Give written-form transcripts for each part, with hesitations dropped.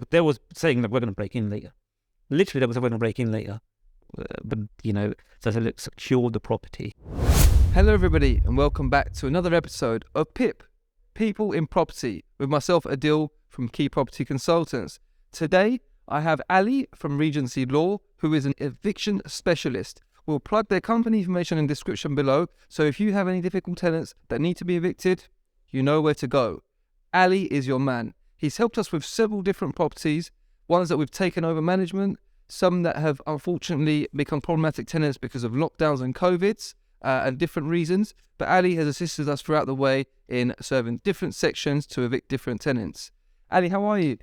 There was saying that we're going to break in later. Literally, there was we're going to break in later. But, so they secured the property. Hello everybody and welcome back to another episode of P.I.P, People in Property, with myself Adil from Key Property Consultants. Today I have Ali from Regency Law, who is an eviction specialist. We'll plug their company information in the description below, so if you have any difficult tenants that need to be evicted, you know where to go. Ali is your man. He's helped us with several different properties, ones that we've taken over management, some that have unfortunately become problematic tenants because of lockdowns and COVIDs, and different reasons, but Ali has assisted us throughout the way in serving different sections to evict different tenants. Ali, how are you?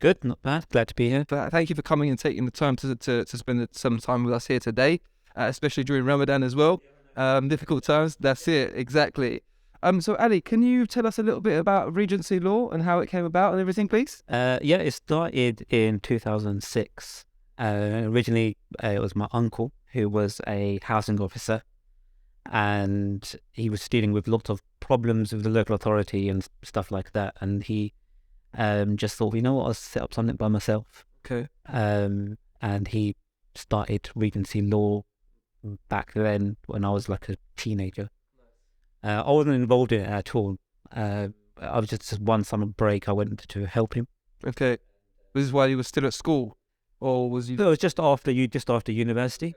Good, not bad. Glad to be here. Thank you for coming and taking the time to spend some time with us here today, especially during Ramadan as well. Difficult times, that's it, exactly. So Ali, can you tell us a little bit about Regency Law and how it came about and everything, please? It started in 2006. Originally, it was my uncle who was a housing officer, and he was dealing with lots of problems with the local authority and stuff like that. And he just thought, I'll set up something by myself. Okay. And he started Regency Law back then when I was like a teenager. I wasn't involved in it at all. I was just one summer break. I went to help him. Okay. This is while you were still at school, or was you? No, it was just after university.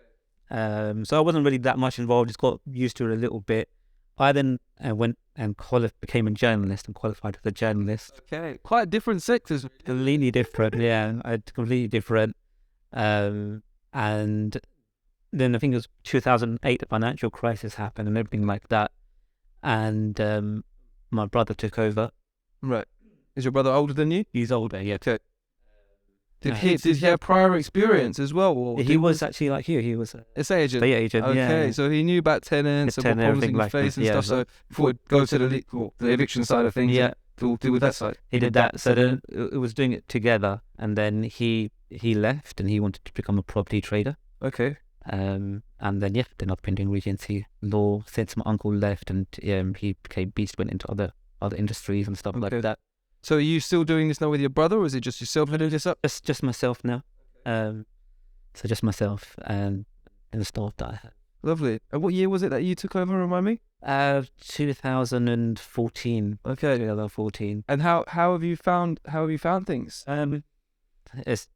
So I wasn't really that much involved. Just got used to it a little bit. I then went and became a journalist and qualified as a journalist. Okay, quite different sectors. Completely different, yeah. Completely different. And then I think it was 2008, the financial crisis happened and everything like that. And my brother took over. Right. Is your brother older than you? He's older, yeah. Okay. Did he have prior experience as well? Or he was actually like you. He was an estate agent. Okay, yeah. So he knew about tenants and what problems he could face and stuff. So before we go to the eviction side of things, to deal with that side. He did that. So then it was doing it together, and then he left and he wanted to become a property trader. Okay. And then then I've been doing Regency Law since my uncle left, and he went into other industries and stuff like that. So are you still doing this now with your brother, or is it just yourself doing this up? Just myself now. So just myself and the staff that I have. Lovely. And what year was it that you took over, remind me? 2014. Okay. 2014. And how have you found things? It's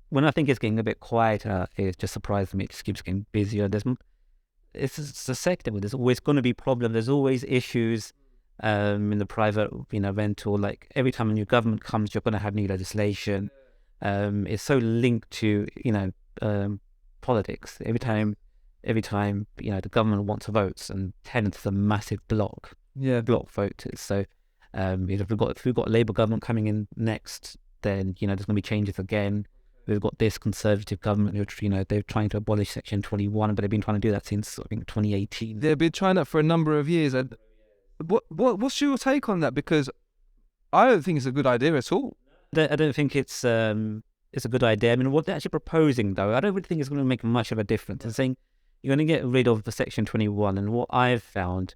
when I think it's getting a bit quieter, it just surprises me. It just keeps getting busier. It's a sector where there's always going to be problems. There's always issues. In the private, rental, like every time a new government comes, you're going to have new legislation. It's so linked to, politics. Every time, the government wants votes, and tenants is a massive block voters. So, if we've got a Labour government coming in next, then, there's going to be changes again. We've got this Conservative government who, they're trying to abolish Section 21, but they've been trying to do that since, I think, 2018. They've been trying that for a number of years. And what's your take on that? Because I don't think it's a good idea at all. I don't think it's a good idea. I mean, what they're actually proposing, though, I don't really think it's going to make much of a difference. They're saying you're going to get rid of the Section 21, and what I've found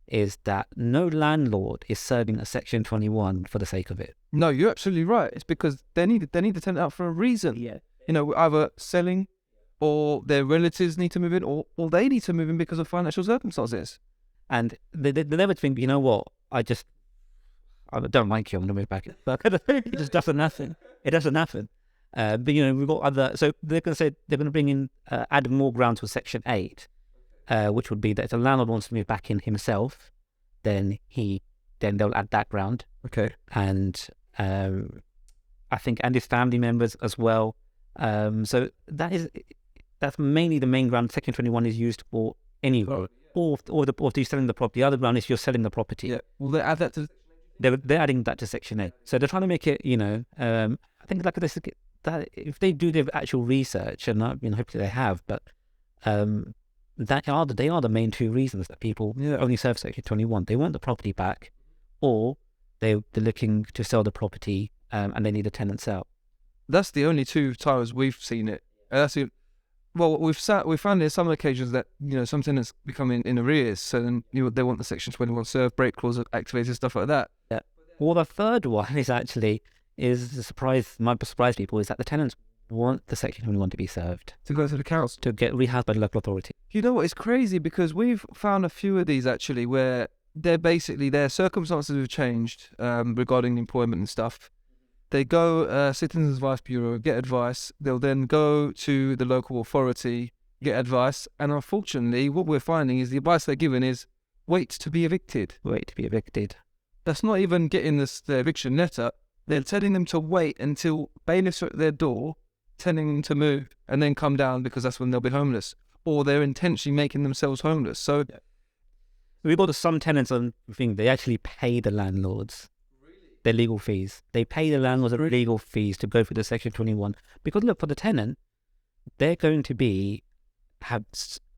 is that no landlord is serving a Section 21 for the sake of it. No, you're absolutely right. It's because they need the tenant out for a reason. Yeah. Either selling, or their relatives need to move in, or they need to move in because of financial circumstances. And they never think, I don't like you, I'm going to move back. It just doesn't happen. It doesn't happen. But, we've got other... So they're going to say they're going to bring in, add more ground to Section 8, which would be that if the landlord wants to move back in himself, then they'll add that ground. Okay. And I think, and his family members as well. So that's mainly the main ground. Section 21 is used for anyway. Or you're selling the property. The other ground is you're selling the property. Yeah. Will they add that to? They're adding that to Section 8. So they're trying to make it, I think like this, that if they do their actual research, and hopefully they have, but they are the main two reasons that people only serve Section 21. They want the property back, or they're looking to sell the property and they need the tenants out. That's the only two times we've seen it. And that's it. Well, we've found there's some occasions that some tenants become in arrears, so then they want the Section 21 served, break clause activated, stuff like that. Yeah. Well, the third one is actually might surprise people, is that the tenants want the Section 21 to be served, to go to the council. to get rehoused by the local authority. You know what? It's crazy because we've found a few of these actually where they're basically their circumstances have changed regarding employment and stuff. They go Citizens Advice Bureau, get advice. They'll then go to the local authority, get advice. And unfortunately, what we're finding is the advice they're given is wait to be evicted. Wait to be evicted. That's not even getting the eviction letter. They're telling them to wait until bailiffs are at their door, telling them to move and then come down because that's when they'll be homeless. Or they're intentionally making themselves homeless. So We've got some tenants on thing, they actually pay the landlords their legal fees. They pay the landlords their legal fees to go through the Section 21. Because look, for the tenant, they're going to have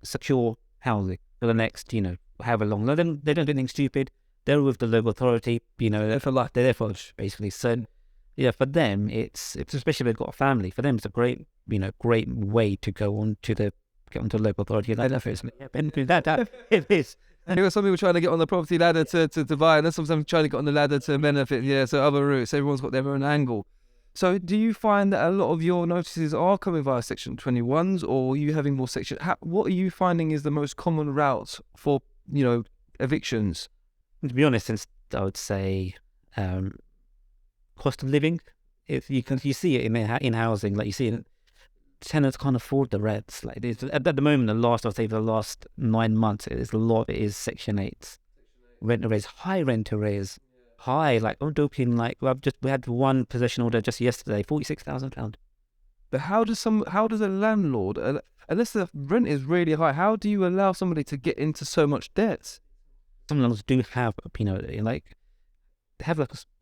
secure housing for the next, however long. They don't do anything stupid. They're with the local authority, they're for life. They're there for life, basically. So, yeah, for them, it's especially if they've got a family. For them, it's a great way to get onto the local authority. It is. And you've got some people trying to get on the property ladder to buy, and then sometimes trying to get on the ladder to benefit. Yeah, so other routes. Everyone's got their own angle. So do you find that a lot of your notices are coming via Section 21s, or are you having more Section? What are you finding is the most common route for evictions? To be honest, I would say cost of living. If you see it in housing, like you see it, tenants can't afford the rents. Like at the moment, the last 9 months, a lot of it is Section 8s. Rent arrears, high rent arrears, high. Like I'm talking, like we had one possession order just yesterday, £46,000. But how does a landlord, unless the rent is really high, how do you allow somebody to get into so much debt? Some landlords do have,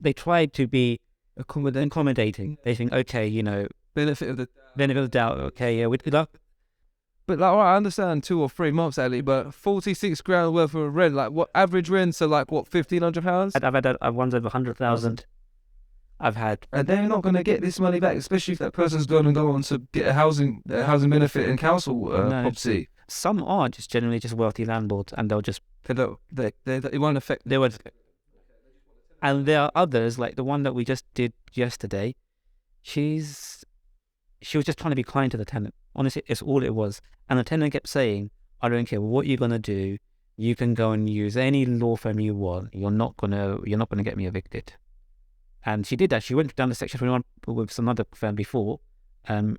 they try to be accommodating. They think, okay, benefit of the doubt. Okay, yeah, we do that. But all right, I understand 2 or 3 months, Ali. But 46 grand worth of rent, like what average rents are like? What, £1,500? I've had ones over 100,000. I've had, and they're not going to get this money back, especially if that person's going to go on to get a housing benefit and council property. Some are just generally just wealthy landlords, and they'll just it won't affect. They won't. And there are others, like the one that we just did yesterday. She was just trying to be kind to the tenant. Honestly, it's all it was. And the tenant kept saying, I don't care what you're going to do. You can go and use any law firm you want. You're not going to get me evicted. And she did that. She went down to Section 21 with some other firm before.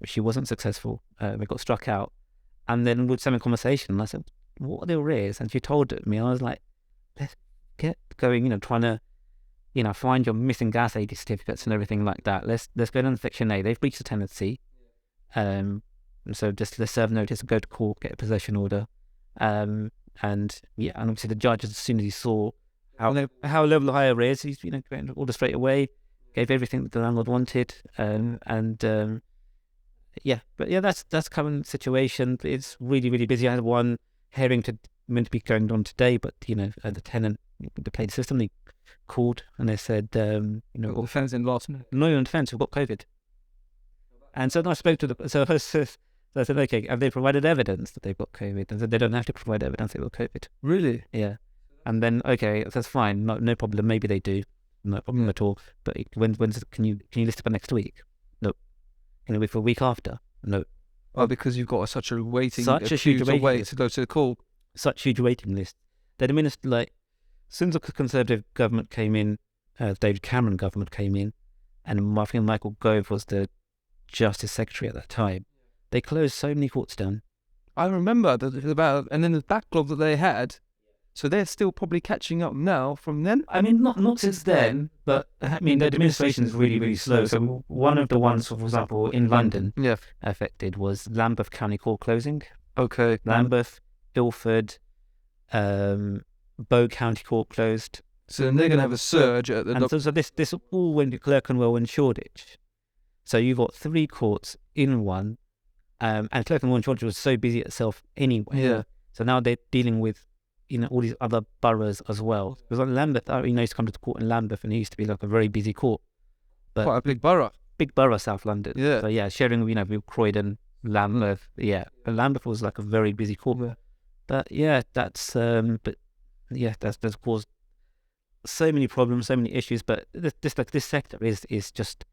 She wasn't successful. They got struck out. And then we'd have a conversation. And I said, what are the arrears? And she told me. I was like, let's get going, trying to, find your missing gas AD certificates and everything like that. Let's go down to Section A. They've breached the tenancy. So just let's serve notice, go to court, get a possession order. And obviously the judge, as soon as he saw how level the high arrears, he's, ordered straight away, gave everything that the landlord wanted. That's current situation. It's really, really busy. I had one hearing meant to be going on today, but, the tenant, the paid system, they called and they said, the defence in last minute. No, on defence, we've got COVID. And so then I spoke to so I said, okay, have they provided evidence that they've got COVID? And said they don't have to provide evidence they've got COVID. Really? Yeah. And then, okay, that's fine, no problem. Maybe they do, no problem at all. But can you list it for next week? No. Can it be for a week after? No. Oh, because you've got such a huge wait to go to the court. Such huge waiting list. Then the minister, since the Conservative government came in, David Cameron government came in, and I think Michael Gove was the Justice Secretary at that time, they closed so many courts down. I remember and then the backlog that they had, so they're still probably catching up now from then. I mean, not since then, but I mean, the administration is really, really slow. So one of the ones, for example, in London, affected was Lambeth County Court closing. Okay. Lambeth, Ilford, Bow County Court closed. So then they're going to have a surge at the... And so this all went to Clerkenwell and Shoreditch. So you've got 3 courts in one, and Clerkenwell and Shoreditch was so busy itself anyway. Yeah. So now they're dealing with, all these other boroughs as well. Because like Lambeth, I used to come to the court in Lambeth, and it used to be like a very busy court. But quite a big borough. Big borough, South London. Yeah. So yeah, sharing, with Croydon, Lambeth. Yeah. But Lambeth was like a very busy court. Yeah. But yeah, that's caused so many problems, so many issues, but this sector is just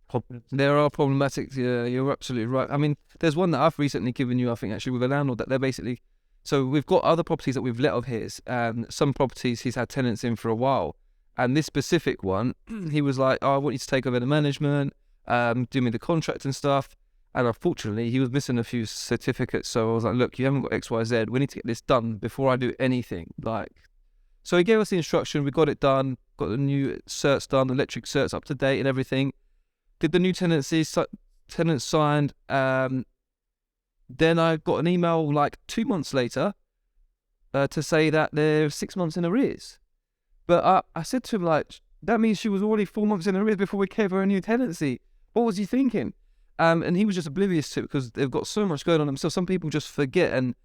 problem. There are problematic. Yeah, you're absolutely right. I mean, there's one that I've recently given you, I think, actually, with a landlord that they're basically. So we've got other properties that we've let of his, and some properties he's had tenants in for a while. And this specific one, he was like, "Oh, I want you to take over the management, do me the contract and stuff." And unfortunately, he was missing a few certificates. So I was like, "Look, you haven't got X, Y, Z. We need to get this done before I do anything." Like, so he gave us the instruction. We got it done. Got the new certs done, electric certs up to date and everything. Did the new tenancy, tenants signed. Then I got an email like 2 months later to say that they're 6 months in arrears. But I said to him, like, that means she was already 4 months in arrears before we gave her a new tenancy. What was he thinking? And he was just oblivious to it because they've got so much going on themselves. Some people just forget and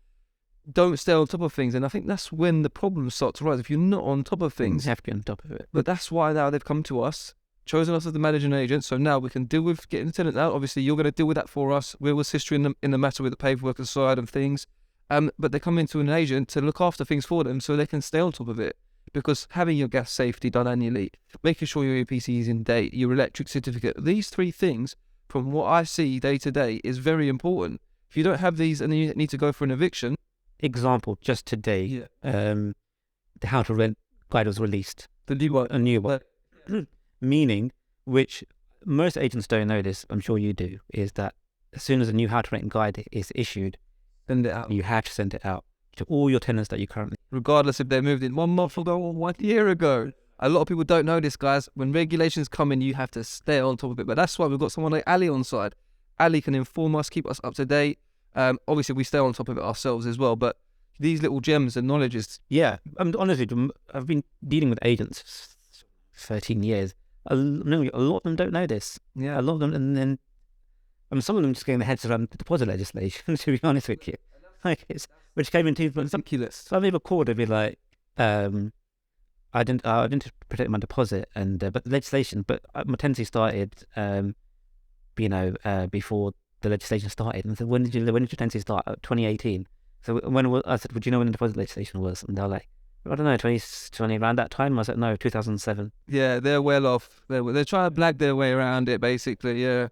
don't stay on top of things. And I think that's when the problems start to rise. If you're not on top of things. You have to be on top of it. But that's why now they've come to us, chosen us as the managing agent, so now we can deal with getting the tenant out. Obviously, you're going to deal with that for us. We'll assist you in the matter with the paperwork side of things. But they come into an agent to look after things for them so they can stay on top of it. Because having your gas safety done annually, making sure your EPC is in date, your electric certificate, these 3 things, from what I see day to day, is very important. If you don't have these and you need to go for an eviction. Example, just today, the How to Rent guide was released. The new one. A new one. Meaning, which most agents don't know this, I'm sure you do, is that as soon as a new How to Rent guide is issued, Send it out. You have to send it out to all your tenants that you currently... Regardless if they moved in 1 month ago or 1 year ago. A lot of people don't know this, guys. When regulations come in, you have to stay on top of it. But that's why we've got someone like Ali on side. Ali can inform us, keep us up to date. Obviously, we stay on top of it ourselves as well. But these little gems and knowledge is... Yeah, honestly, I've been dealing with agents for 13 years. A lot of them don't know this. Yeah. A lot of them, and then some of them just getting their heads around the deposit legislation, to be honest with you. Like which came in 2 months. Ridiculous. Some people called and be like, I didn't protect my deposit, and but the legislation, but my tenancy started, before the legislation started. And I said, when did your tenancy start? 2018. So I said, would you know when the deposit legislation was? And they're like, I don't know, 20 around that time. I said, no, 2007. Yeah, they're well off. They're trying to blag their way around it, basically. Yeah.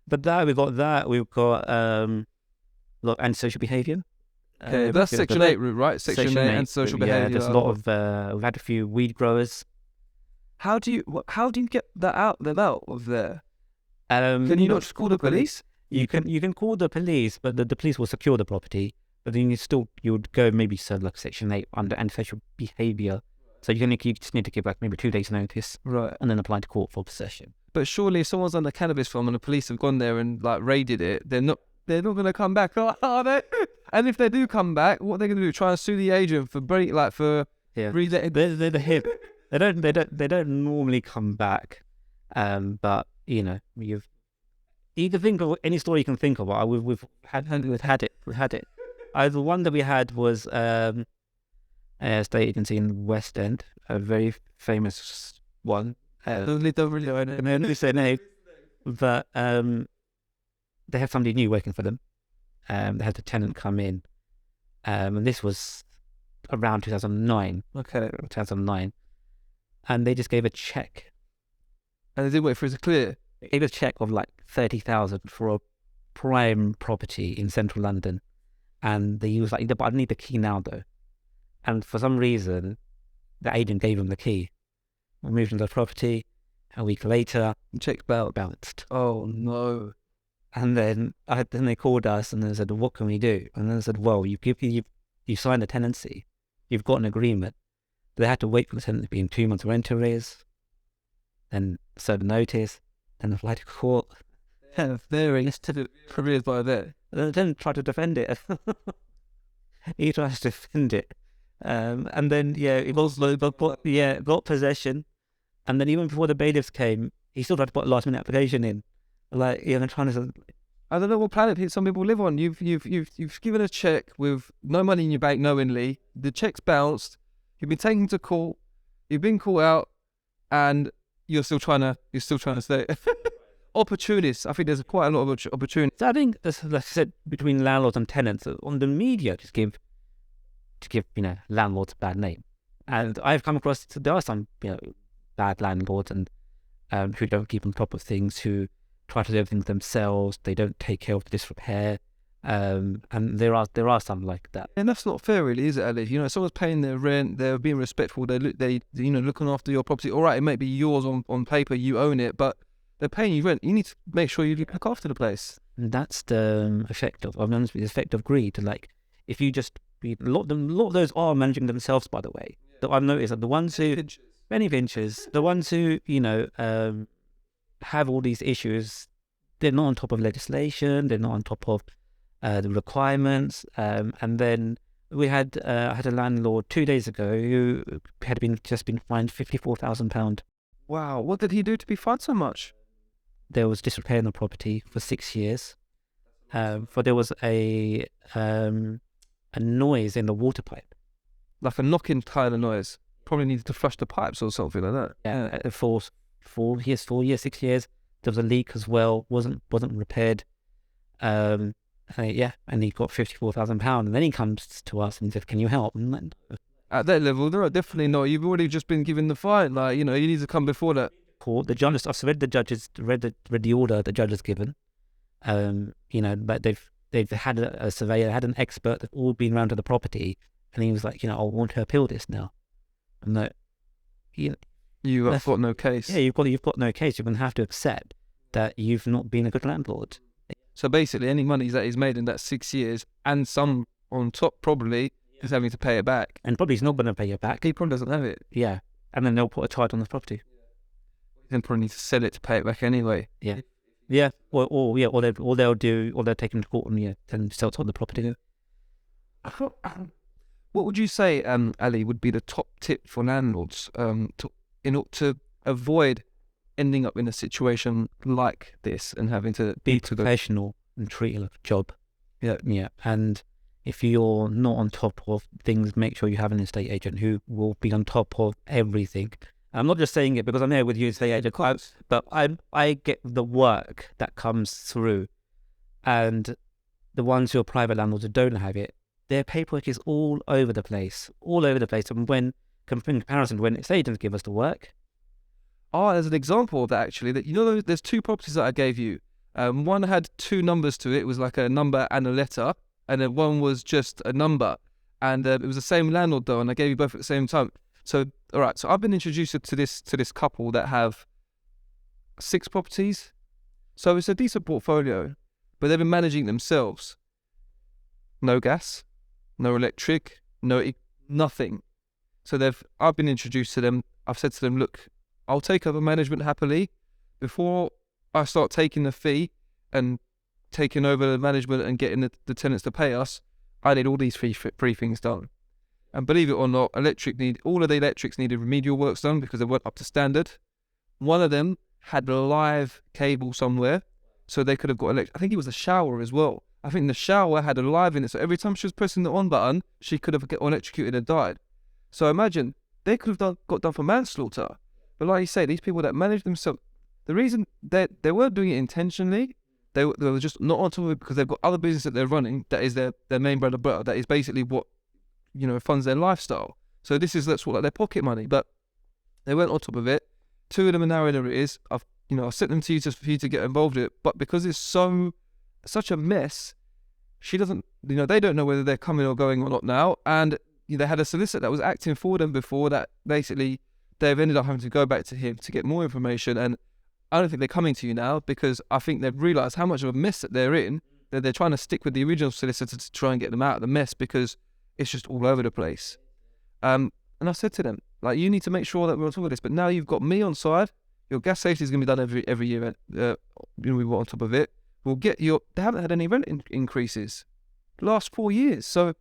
But we've got antisocial behaviour. Okay, that's Section 8 route, right? Section 8 and social behaviour. Yeah, there's a lot of. We've had a few weed growers. How do you get that out of there? Can you not just call the police? You can call the police, but the police will secure the property. But then you would go maybe like Section 8 under antisocial behaviour. So you just need to give maybe 2 days notice, right? And then apply to court for possession. But surely, if someone's on the cannabis farm and the police have gone there and raided it, they're not going to come back, are they? And if they do come back, what are they going to do? Try and sue the agent for reletting? They're the hip. They don't normally come back. But you can think of any story you can think of. We've had it. The one that we had was a estate agency in West End, a very famous one. Don't really know it. I don't say name, but they have somebody new working for them. They had the tenant come in, and this was around 2009. Okay, 2009, and they just gave a check. And they didn't wait for it to clear. They gave a check of like 30,000 for a prime property in central London, and he was like, "But I need the key now, though." And for some reason, the agent gave him the key. We moved into the property. A week later, check bounced. Oh no! And then they called us and they said, "What can we do?" And then they said, "Well, you signed a tenancy, you've got an agreement." They had to wait for the tenant to be in 2 months rent arrears, then serve notice, then apply to court. Very arrears by there. And the tenant tried to defend it. He tries to defend it, and then it got possession. And then even before the bailiffs came, he still tried to put a last minute application in. Like, trying to... I don't know what planet some people live on. You've given a check with no money in your bank knowingly. The check's bounced. You've been taken to court. You've been caught out, and you're still trying to stay. Opportunists. I think there's quite a lot of opportunities. So I think, like I said, between landlords and tenants, on the media, to give landlords a bad name. And I've come across, there are some, bad landlords and who don't keep on top of things, who try to do everything themselves. They don't take care of the disrepair. And there are some like that. And that's not fair, really, is it, Ali? You know, if someone's paying their rent, they're being respectful, they looking after your property. All right, it may be yours on paper, you own it, but they're paying you rent. You need to make sure you look after the place. And that's the effect of, I'm honest with you, the effect of greed. Like, if you just, a lot of those are managing themselves, by the way. That I've noticed that the ones who, many pinches, the ones who, have all these issues, they're not on top of legislation, they're not on top of the requirements. And then I had a landlord 2 days ago who had just been fined £54,000. Wow, what did he do to be fined so much? There was disrepair in the property for 6 years. For there was a noise in the water pipe. Like a knocking kind of noise. Probably needed to flush the pipes or something like that. Yeah, for 4 years, 6 years. There was a leak as well. wasn't repaired. And he got £54,000. And then he comes to us and says, "Can you help?" And then, at that level, there are definitely not. You've already just been given the fine. Like, you need to come before that. Court, the judges. I've read the order the judge has given. But they've had a surveyor, had an expert. They've all been around to the property, and he was like, I want to appeal this now. And that, you've got no case. Yeah, you've got no case. You're going to have to accept that you've not been a good landlord. So basically, any money that he's made in that 6 years, and some on top probably, is having to pay it back. And probably he's not going to pay it back. He probably doesn't have it. Yeah, and then they'll put a charge on the property. Then probably need to sell it to pay it back anyway. Yeah. Or they'll take him to court and then sell it on the property. What would you say, Ali, would be the top tip for landlords to avoid ending up in a situation like this and having to be professional and treat it like a job? Yeah. And if you're not on top of things, make sure you have an estate agent who will be on top of everything. I'm not just saying it because I'm there with you, estate agent, but I get the work that comes through, and the ones who are private landlords who don't have it, their paperwork is all over the place. And when in comparison, when estate agents give us the work. Oh, there's an example of that actually. That there's 2 properties that I gave you. One had 2 numbers to it. It was like a number and a letter, and then one was just a number. And it was the same landlord though, and I gave you both at the same time. So, all right. So I've been introduced to this couple that have 6 properties. So it's a decent portfolio, but they've been managing themselves. No gas, no electric, nothing. So I've been introduced to them. I've said to them, look, I'll take over management happily. Before I start taking the fee and taking over the management and getting the tenants to pay us, I need all these three things done. And believe it or not, all of the electrics needed remedial works done because they weren't up to standard. One of them had a live cable somewhere, so they could have got electric. I think it was a shower as well. I think the shower had a live in it, so every time she was pressing the on button, she could have got electrocuted and died. So imagine, they could have got done for manslaughter. But like you say, these people that manage themselves, the reason they weren't doing it intentionally, they were just not on top of it because they've got other business that they're running, that is their main bread and butter, that is basically what funds their lifestyle. So that's what, like, their pocket money. But they weren't on top of it. 2 of them are now in arrears. I've sent them to you for you to get involved in it. But because it's such a mess, she doesn't, they don't know whether they're coming or going or not now. And they had a solicitor that was acting for them before that. Basically, they've ended up having to go back to him to get more information. And I don't think they're coming to you now because I think they've realised how much of a mess that they're in, that they're trying to stick with the original solicitor to try and get them out of the mess because it's just all over the place. And I said to them, like, you need to make sure that we're on top of this. But now you've got me on side. Your gas safety is going to be done every year. We were on top of it. They haven't had any rent increases the last 4 years. So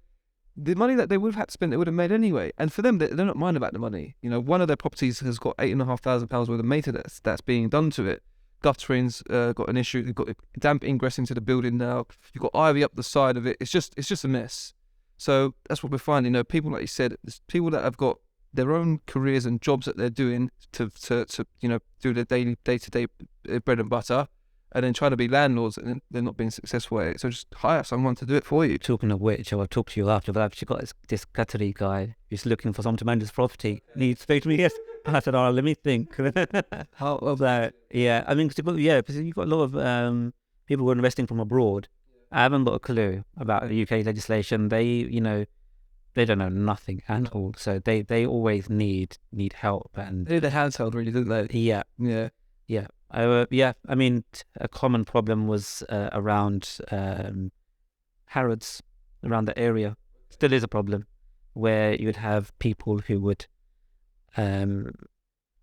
the money that they would have had to spend, they would have made anyway. And for them, they're not mind about the money. One of their properties has got £8,500 worth of maintenance that's being done to it. Guttering's got an issue. You've got damp ingress into the building now. You've got ivy up the side of it. It's just a mess. So that's what we're finding. People, like you said, there's people that have got their own careers and jobs that they're doing to do their daily day-to-day bread and butter, and then trying to be landlords and then they're not being successful at it. So just hire someone to do it for you. Talking of which, I'll talk to you after, but I've actually got this Qatari guy who's looking for someone to manage his property. And he spoke to me, yes. I said, oh, let me think. How of that? Yeah, I mean, because you've got a lot of people who are investing from abroad. I haven't got a clue about the UK legislation. They don't know nothing at all. So they always need help. And They did the handheld really, didn't they? yeah. I mean, a common problem was around Harrods, around the area. Still is a problem where you would have people who would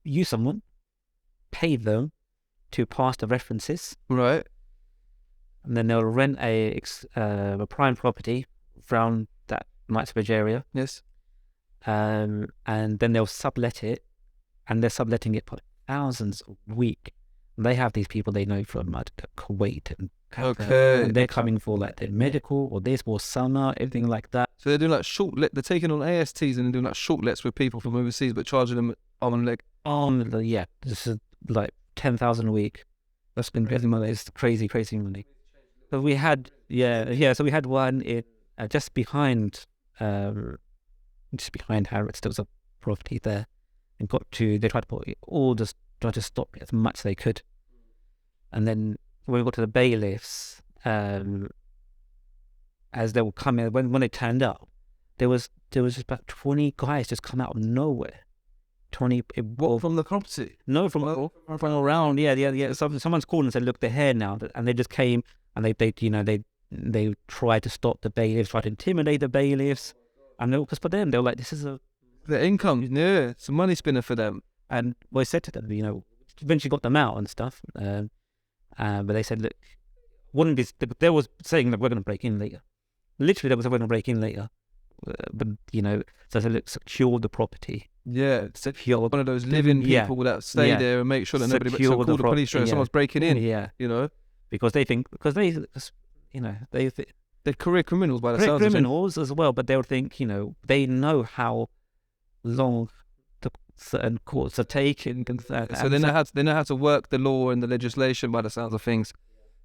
use someone, pay them to pass the references, Right. and then they'll rent a prime property around that Knightsbridge area, Yes. and then they'll sublet it, and they're subletting it for thousands a week. And they have these people they know from Kuwait and Qatar, Okay. and they're coming for like their medical or this or summer, everything like that. So they're doing like they're taking on ASTs and they're doing like short lets with people from overseas, but charging them arm and leg. This is like 10,000 a week. That's been Crazy money. It's crazy money. So we had so we had one in just behind Harrods. There was a property there, and they tried to put tried to stop it as much as they could. And then when we got to the bailiffs, as they were coming, when they turned up, there was just about 20 guys just come out of nowhere. 20 What, from the property? No, from around. Yeah. Someone's called and said, "Look, they're here now," and they just came and they tried to stop the bailiffs, tried to intimidate the bailiffs, and because for them they were like, "This is the income, yeah, it's a money spinner for them." And we said to them, eventually got them out and stuff, but they said, "Look, one of these, they was saying that we're going to break in later. Literally, they was going to break in later, but so I said, look, secure the property." Yeah, Secure one of those living people that stay there and make sure that nobody. So call the police if someone's breaking in. Yeah, because they think they're career criminals by the sounds of it. Criminals as well, but they'll think they know how long the certain courts are taking. So they know how to work the law and the legislation by the sounds of things.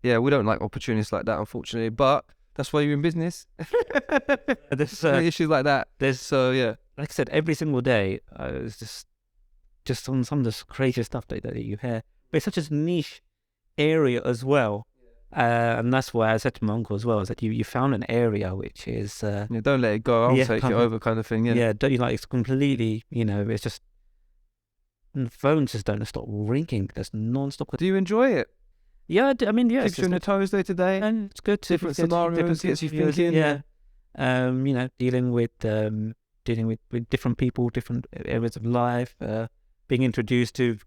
Yeah, we don't like opportunists like that, unfortunately, but that's why you're in business. There's issues like that. Like I said, every single day, it's just on some of the craziest stuff that you hear. But it's such a niche area as well. And that's why I said to my uncle as well, is that you found an area which is... don't let it go, I'll take it over kind of thing, it's completely, it's just... And the phones just don't stop ringing, just non-stop. Do you enjoy it? Yeah, I mean, yeah. Keeps you on your toes day to day. And it's good. Different scenarios, gets you thinking. Yeah. Dealing with different people, different areas of life, being introduced to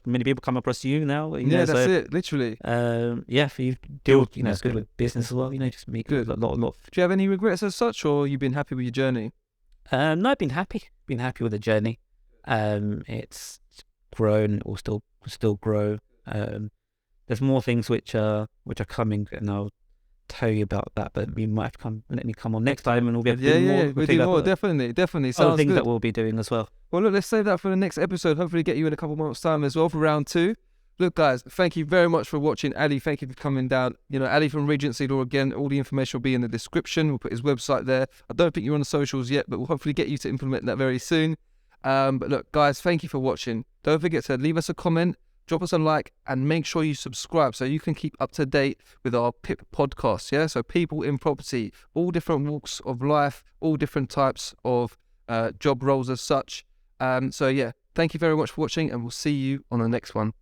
many people come across you now. That's it, literally. For you deal, it's good with business as well. Just meet good. A lot. Do you have any regrets as such, or you've been happy with your journey? No, I've been happy. Been happy with the journey. It's grown. It will still grow. There's more things which are coming, and I'll tell you about that. But we might let me come on next time, and we'll be able to do more. We'll do more. Definitely. Sounds things good. that we'll be doing as well. Well, look, let's save that for the next episode. Hopefully, get you in a couple months' time as well for round 2. Look, guys, thank you very much for watching. Ali, thank you for coming down. Ali from Regency Law again. All the information will be in the description. We'll put his website there. I don't think you're on the socials yet, but we'll hopefully get you to implement that very soon. But look, guys, thank you for watching. Don't forget to leave us a comment, drop us a like, and make sure you subscribe so you can keep up to date with our P.I.P podcast. Yeah, so people in property, all different walks of life, all different types of job roles as such. Thank you very much for watching, and we'll see you on the next one.